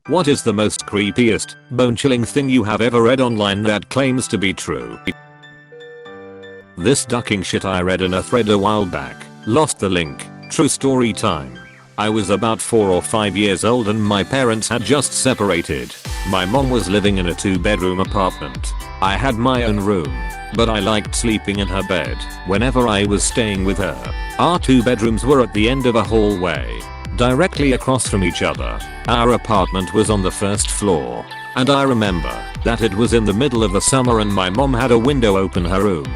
What is the most creepiest, bone-chilling thing you have ever read online that claims to be true? This ducking shit I read in a thread a while back. Lost the link. True story time. I was about 4 or 5 years old and my parents had just separated. My mom was living in a 2-bedroom apartment. I had my own room, but I liked sleeping in her bed whenever I was staying with her. Our 2 bedrooms were at the end of a hallway, directly across from each other. Our apartment was on the first floor, and I remember that it was in the middle of the summer and my mom had a window open her room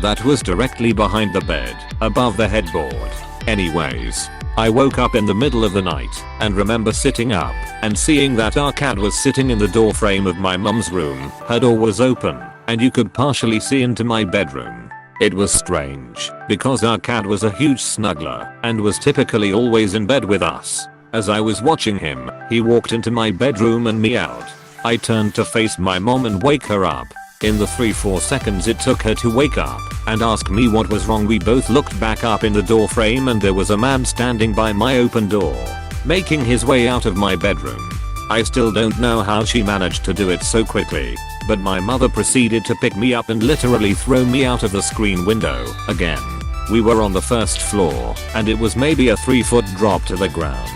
that was directly behind the bed, above the headboard. Anyways, I woke up in the middle of the night and remember sitting up and seeing that our cat was sitting in the doorframe of my mum's room. Her door was open and you could partially see into my bedroom. It was strange because our cat was a huge snuggler and was typically always in bed with us. As I was watching him, he walked into my bedroom and meowed. I turned to face my mom and wake her up. In the 3-4 seconds it took her to wake up and ask me what was wrong, we both looked back up in the door frame and there was a man standing by my open door, making his way out of my bedroom. I still don't know how she managed to do it so quickly, but my mother proceeded to pick me up and literally throw me out of the screen window. Again, we were on the first floor and it was maybe a 3-foot drop to the ground.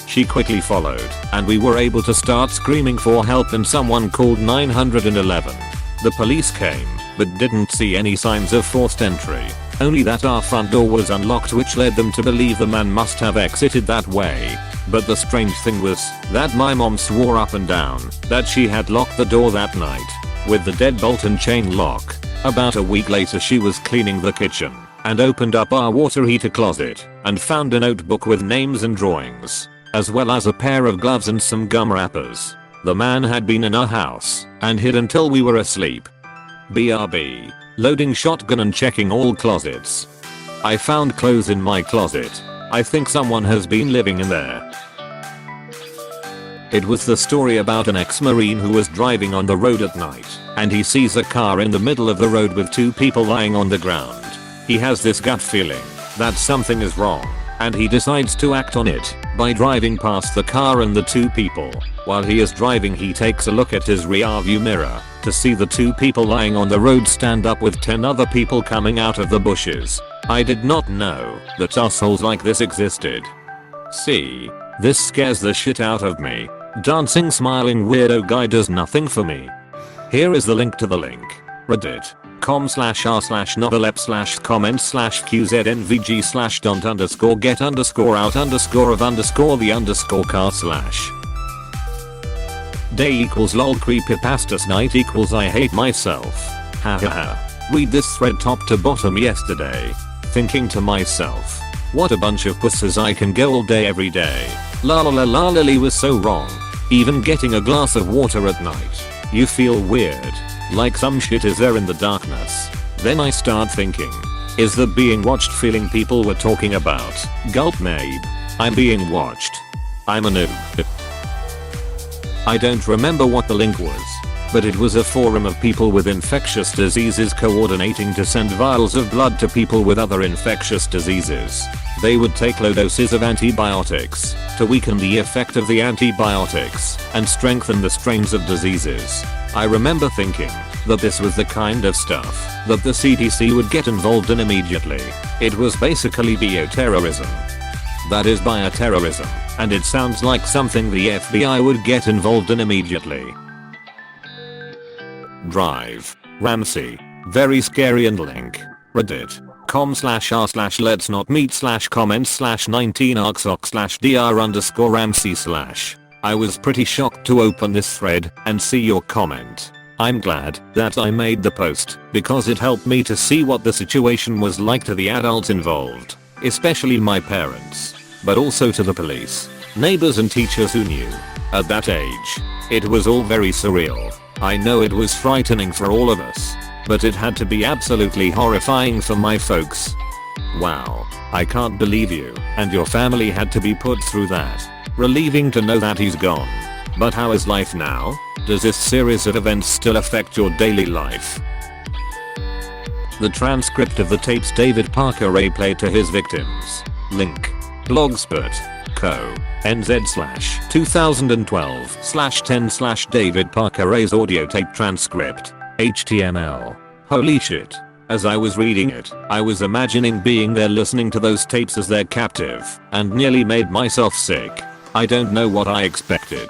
She quickly followed and we were able to start screaming for help and someone called 911. The police came, but didn't see any signs of forced entry, only that our front door was unlocked, which led them to believe the man must have exited that way. But the strange thing was that my mom swore up and down that she had locked the door that night with the deadbolt and chain lock. About a week later she was cleaning the kitchen and opened up our water heater closet and found a notebook with names and drawings, as well as a pair of gloves and some gum wrappers. The man had been in our house and hid until we were asleep. BRB. Loading shotgun and checking all closets. I found clothes in my closet. I think someone has been living in there. It was the story about an ex-marine who was driving on the road at night and he sees a car in the middle of the road with 2 people lying on the ground. He has this gut feeling that something is wrong and he decides to act on it by driving past the car and the 2 people. While he is driving he takes a look at his rear view mirror to see the 2 people lying on the road stand up with 10 other people coming out of the bushes. I did not know that assholes like this existed. See, this scares the shit out of me. Dancing smiling weirdo guy does nothing for me. Here is the link to the link. reddit.com/r/novelep/comment/qz_get_out_of_the_car/ Day equals lol creepypastas night equals I hate myself. Hahaha. Read this thread top to bottom yesterday, thinking to myself, what a bunch of pussies, I can go all day every day. La la la la, Lily was so wrong. Even getting a glass of water at night, you feel weird, like some shit is there in the darkness. Then I start thinking, is the being watched feeling people were talking about? Gulp maybe. I'm being watched. I'm a noob. I don't remember what the link was, but it was a forum of people with infectious diseases coordinating to send vials of blood to people with other infectious diseases. They would take low doses of antibiotics to weaken the effect of the antibiotics and strengthen the strains of diseases. I remember thinking that this was the kind of stuff that the CDC would get involved in immediately. It was basically bioterrorism. That is bioterrorism, and it sounds like something the FBI would get involved in immediately. Drive. Ramsey. Very scary and link. reddit.com/r/let's not meet/comments/19arcsoc/dr_Ramsey/. I was pretty shocked to open this thread and see your comment. I'm glad that I made the post because it helped me to see what the situation was like to the adults involved, especially my parents, but also to the police, neighbors and teachers who knew. At that age, it was all very surreal. I know it was frightening for all of us, but it had to be absolutely horrifying for my folks. Wow, I can't believe you and your family had to be put through that. Relieving to know that he's gone. But how is life now? Does this series of events still affect your daily life? The transcript of the tapes David Parker replayed to his victims. Link. Blogspot. Co. NZ/2012/10/David Parker Ray's audio tape transcript. HTML. Holy shit. As I was reading it, I was imagining being there listening to those tapes as their captive, and nearly made myself sick. I don't know what I expected.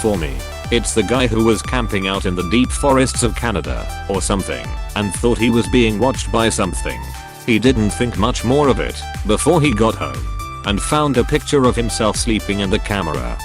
For me, it's the guy who was camping out in the deep forests of Canada, or something, and thought he was being watched by something. He didn't think much more of it, before he got home, and found a picture of himself sleeping in the camera.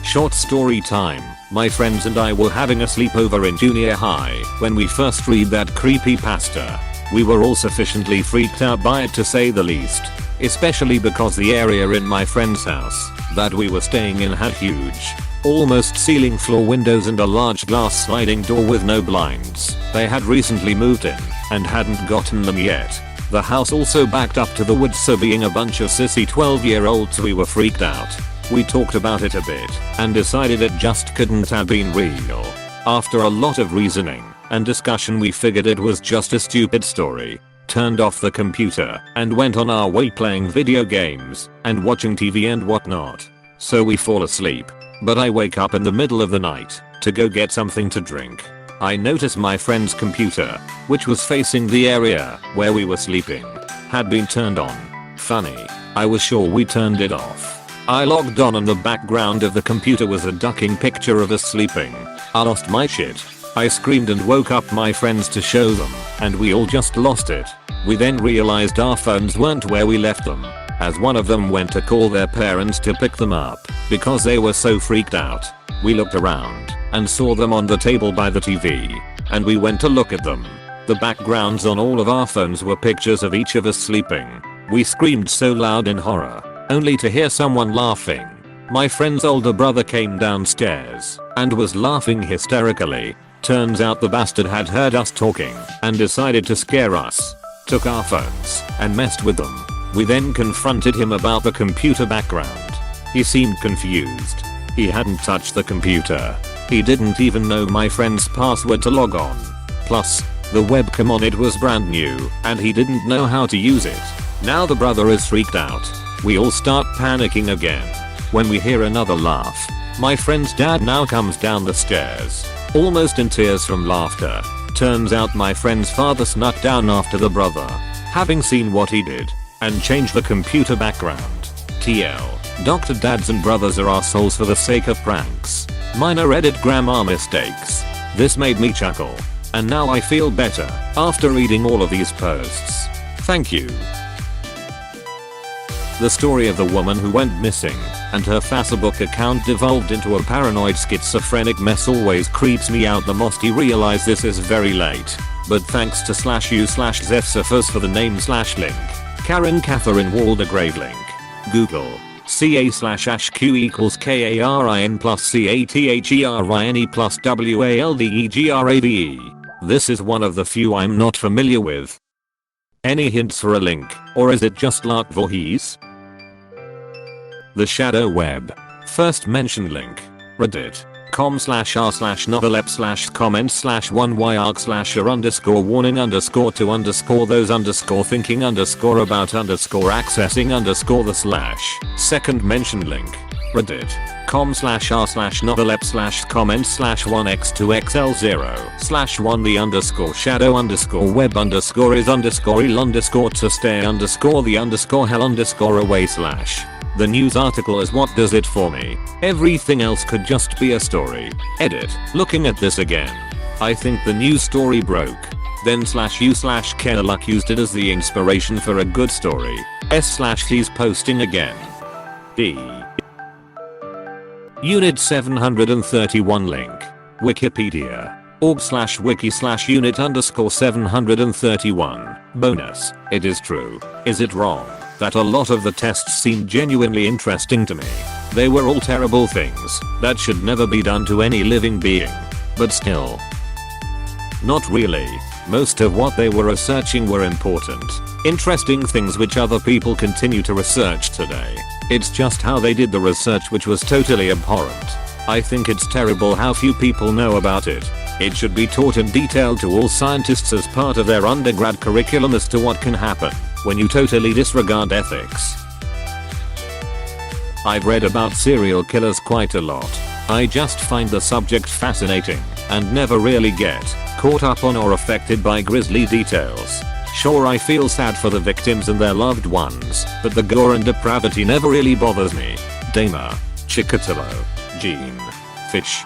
Short story time. My friends and I were having a sleepover in junior high when we first read that creepypasta. We were all sufficiently freaked out by it to say the least, especially because the area in my friend's house that we were staying in had huge, almost ceiling floor windows and a large glass sliding door with no blinds. They had recently moved in and hadn't gotten them yet. The house also backed up to the woods, so being a bunch of sissy 12-year-olds we were freaked out. We talked about it a bit and decided it just couldn't have been real. After a lot of reasoning and discussion we figured it was just a stupid story, turned off the computer and went on our way playing video games and watching TV and whatnot. So we fall asleep, but I wake up in the middle of the night to go get something to drink. I notice my friend's computer, which was facing the area where we were sleeping, had been turned on. Funny, I was sure we turned it off. I logged on and the background of the computer was a ducking picture of us sleeping. I lost my shit. I screamed and woke up my friends to show them, and we all just lost it. We then realized our phones weren't where we left them, as one of them went to call their parents to pick them up because they were so freaked out. We looked around and saw them on the table by the TV, and we went to look at them. The backgrounds on all of our phones were pictures of each of us sleeping. We screamed so loud in horror, only to hear someone laughing. My friend's older brother came downstairs and was laughing hysterically. Turns out the bastard had heard us talking and decided to scare us. Took our phones and messed with them. We then confronted him about the computer background. He seemed confused. He hadn't touched the computer. He didn't even know my friend's password to log on. Plus, the webcam on it was brand new and he didn't know how to use it. Now the brother is freaked out. We all start panicking again when we hear another laugh. My friend's dad now comes down the stairs, almost in tears from laughter. Turns out my friend's father snuck down after the brother, having seen what he did, and changed the computer background. TL. Dr. Dads and brothers are assholes for the sake of pranks. Minor edit grammar mistakes. This made me chuckle, and now I feel better after reading all of these posts. Thank you. The story of the woman who went missing and her Facebook account devolved into a paranoid schizophrenic mess always creeps me out the most. I realize this is very late, but thanks to /u/Zephsophus for the name/link. Karen Catherine Waldegrave link. Google. CA/ASHQ equals KARIN plus CATHERINE plus WALDEGRAVE. This is one of the few I'm not familiar with. Any hints for a link, or is it just Lark Voorhees? The Shadow Web. First mentioned link. reddit.com/r/novelep//underscore warning_thinking_about_accessing_the/. Second mentioned link. reddit.com/r/novelep/comments/1x2xl0/1 the_shadow_web_is_to stay_the_hell_away/. The news article is what does it for me. Everything else could just be a story. Edit. Looking at this again, I think the news story broke. Then /u/Kerluck used it as the inspiration for a good story. S/he's posting again. D. Unit 731 link. Wikipedia. org/wiki/unit_731. Bonus. It is true. Is it wrong that a lot of the tests seemed genuinely interesting to me? They were all terrible things that should never be done to any living being. But still. Not really. Most of what they were researching were important, interesting things which other people continue to research today. It's just how they did the research which was totally abhorrent. I think it's terrible how few people know about it. It should be taught in detail to all scientists as part of their undergrad curriculum as to what can happen when you totally disregard ethics. I've read about serial killers quite a lot. I just find the subject fascinating and never really get caught up on or affected by grisly details. Sure, I feel sad for the victims and their loved ones, but the gore and depravity never really bothers me. Dama, Chikatilo, Jean, Fish.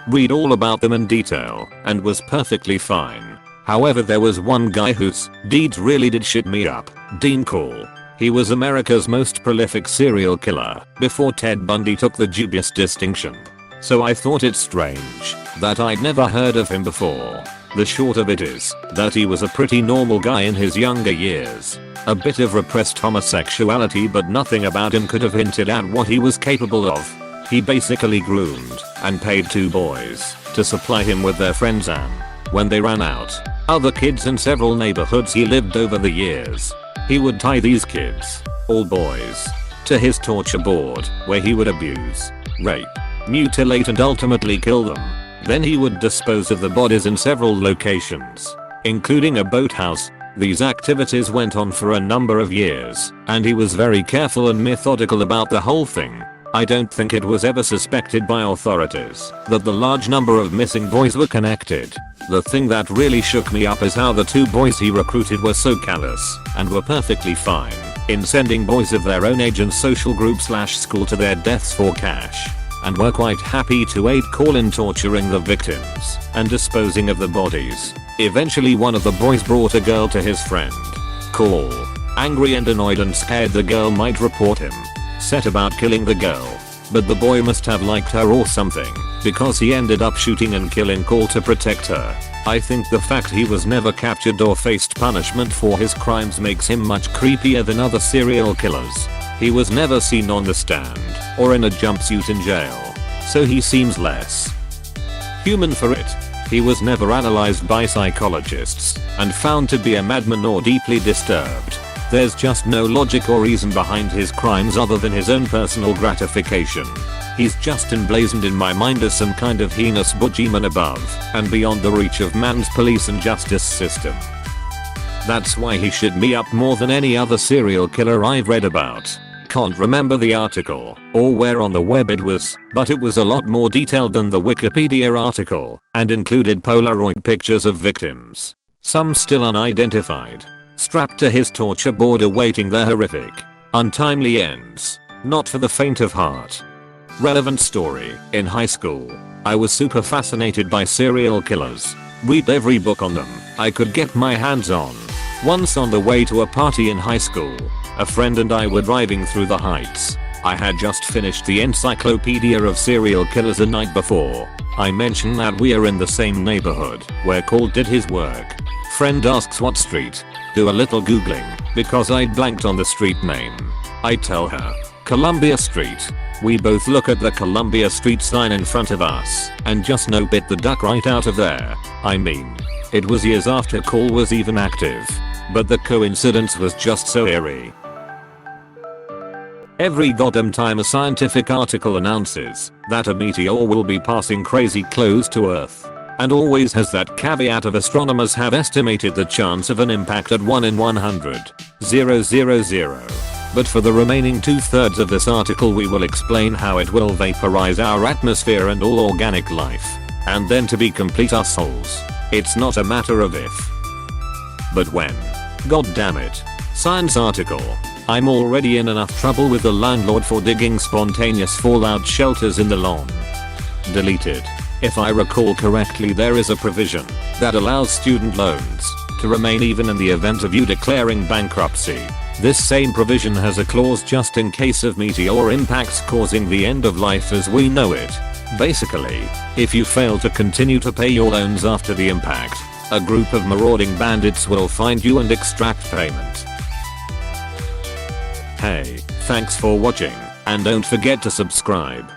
Read all about them in detail and was perfectly fine. However, there was one guy whose deeds really did shit me up. Dean Call. He was America's most prolific serial killer before Ted Bundy took the dubious distinction. So I thought it strange that I'd never heard of him before. The short of it is that he was a pretty normal guy in his younger years. A bit of repressed homosexuality, but nothing about him could have hinted at what he was capable of. He basically groomed and paid 2 boys to supply him with their friends, and when they ran out, other kids in several neighborhoods he lived over the years. He would tie these kids, all boys, to his torture board, where he would abuse, rape, mutilate and ultimately kill them. Then he would dispose of the bodies in several locations, including a boathouse. These activities went on for a number of years, and he was very careful and methodical about the whole thing. I don't think it was ever suspected by authorities that the large number of missing boys were connected. The thing that really shook me up is how the 2 boys he recruited were so callous and were perfectly fine in sending boys of their own age and social group/school to their deaths for cash, and were quite happy to aid Call in torturing the victims and disposing of the bodies. Eventually one of the boys brought a girl to his friend. Call, angry and annoyed and scared the girl might report him, set about killing the girl. But the boy must have liked her or something, because he ended up shooting and killing Call to protect her. I think the fact he was never captured or faced punishment for his crimes makes him much creepier than other serial killers. He was never seen on the stand or in a jumpsuit in jail, so he seems less human for it. He was never analyzed by psychologists and found to be a madman or deeply disturbed. There's just no logic or reason behind his crimes other than his own personal gratification. He's just emblazoned in my mind as some kind of heinous boogeyman above and beyond the reach of man's police and justice system. That's why he shit me up more than any other serial killer I've read about. Can't remember the article or where on the web it was, but it was a lot more detailed than the Wikipedia article and included Polaroid pictures of victims, some still unidentified, strapped to his torture board awaiting their horrific, untimely ends. Not for the faint of heart. Relevant story. In high school, I was super fascinated by serial killers. Read every book on them I could get my hands on. Once on the way to a party in high school, a friend and I were driving through the Heights. I had just finished the encyclopedia of serial killers the night before. I mentioned that we are in the same neighborhood where Call did his work. Friend asks what street. Do a little googling because I'd blanked on the street name. I tell her, Columbia Street. We both look at the Columbia Street sign in front of us and just know bit the duck right out of there. I mean, it was years after Call was even active, but the coincidence was just so eerie. Every goddamn time a scientific article announces that a meteor will be passing crazy close to Earth, and always has that caveat of astronomers have estimated the chance of an impact at 1 in 100,000. But for the remaining 2/3 of this article we will explain how it will vaporize our atmosphere and all organic life. And then to be complete assholes, it's not a matter of if, but when. God damn it. Science article. I'm already in enough trouble with the landlord for digging spontaneous fallout shelters in the lawn. Deleted. If I recall correctly, there is a provision that allows student loans to remain even in the event of you declaring bankruptcy. This same provision has a clause just in case of meteor impacts causing the end of life as we know it. Basically, if you fail to continue to pay your loans after the impact, a group of marauding bandits will find you and extract payment. Hey, thanks for watching, and don't forget to subscribe.